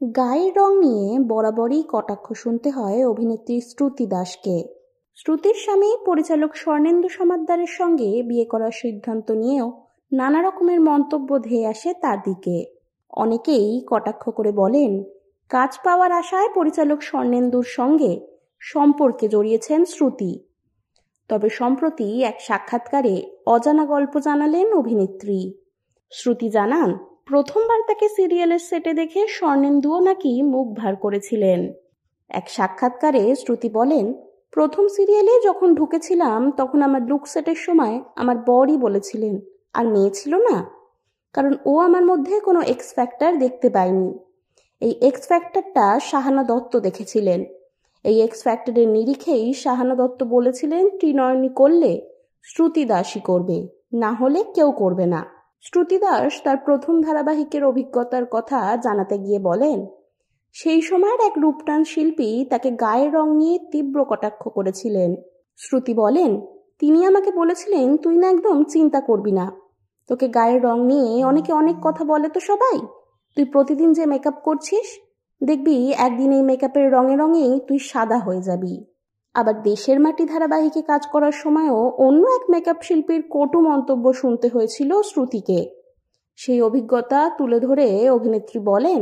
গায়ের রং নিয়ে বরাবরই কটাক্ষ শুনতে হয় অভিনেত্রী শ্রুতি দাসকে। শ্রুতির স্বামী পরিচালক স্বর্ণেন্দু সমাদ্দারের সঙ্গে বিয়ে করার সিদ্ধান্ত নিয়েও নানা রকমের মন্তব্য ধেয়ে আসে তার দিকে। অনেকেই কটাক্ষ করে বলেন, কাজ পাওয়ার আশায় পরিচালক স্বর্ণেন্দুর সঙ্গে সম্পর্কে জড়িয়েছেন শ্রুতি। তবে সম্প্রতি এক সাক্ষাৎকারে অজানা গল্প জানালেন অভিনেত্রী। শ্রুতি জানান, প্রথমবার তাকে সিরিয়ালের সেটে দেখে স্বর্ণেন্দুও নাকি মুখ ভার করেছিলেন। এক সাক্ষাৎকারে শ্রুতি বলেন, প্রথম সিরিয়ালে যখন ঢুকেছিলাম তখন আমার লুক সেটের সময় আমার বরই বলেছিলেন, আর মেয়ে ছিল না, কারণ ও আমার মধ্যে কোনো এক্স ফ্যাক্টর দেখতে পায়নি। এই এক্স ফ্যাক্টরটা সাহানা দত্ত দেখেছিলেন। এই এক্স ফ্যাক্টরের নিরিখেই সাহানা দত্ত বলেছিলেন, ত্রিনয়নী করলে শ্রুতি দাসই করবে, না হলে কেউ করবে না। শ্রুতি দাস তার প্রথম ধারাবাহিকের অভিজ্ঞতার কথা জানাতে গিয়ে বলেন, সেই সময়ের এক রূপটান শিল্পী তাকে গায়ের রং নিয়ে তীব্র কটাক্ষ করেছিলেন। শ্রুতি বলেন, তিনি আমাকে বলেছিলেন, তুই না একদম চিন্তা করবি না, তোকে গায়ের রং নিয়ে অনেকে অনেক কথা বলে তো সবাই, তুই প্রতিদিন যে মেকআপ করছিস দেখবি একদিন এই মেকআপের রঙে রঙেই তুই সাদা হয়ে যাবি। আবার দেশের মাটি ধারাবাহিকে কাজ করার সময়ও অন্য এক মেকআপ শিল্পীর কটু মন্তব্য শুনতে হয়েছিল শ্রুতিকে। সেই অভিজ্ঞতা তুলে ধরে অভিনেত্রী বলেন,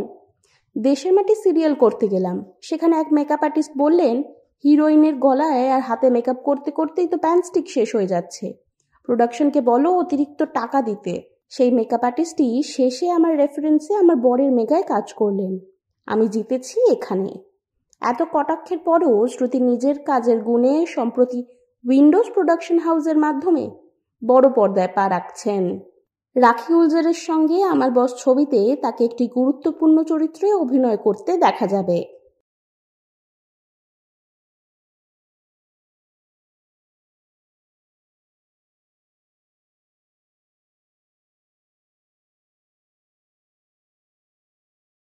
দেশের মাটি সিরিয়াল করতে গেলাম, সেখানে এক মেকআপ আর্টিস্ট বললেন, হিরোইনের গলায় আর হাতে মেকআপ করতে করতেই তো প্যান্টস্টিক শেষ হয়ে যাচ্ছে, প্রোডাকশনকে বলো অতিরিক্ত টাকা দিতে। সেই মেকআপ আর্টিস্টই শেষে আমার রেফারেন্সে আমার বরের মেগায় কাজ করলেন। আমি জিতেছি এখানে। এত কটাক্ষের পরও শ্রুতি নিজের কাজের গুণে সম্প্রতি উইন্ডোজ প্রোডাকশন হাউসের মাধ্যমে বড় পর্দায় পা রাখছেন। রাখি উলজারের সঙ্গে আমার বস ছবিতে তাকে একটি গুরুত্বপূর্ণ চরিত্রে অভিনয় করতে দেখা যাবে।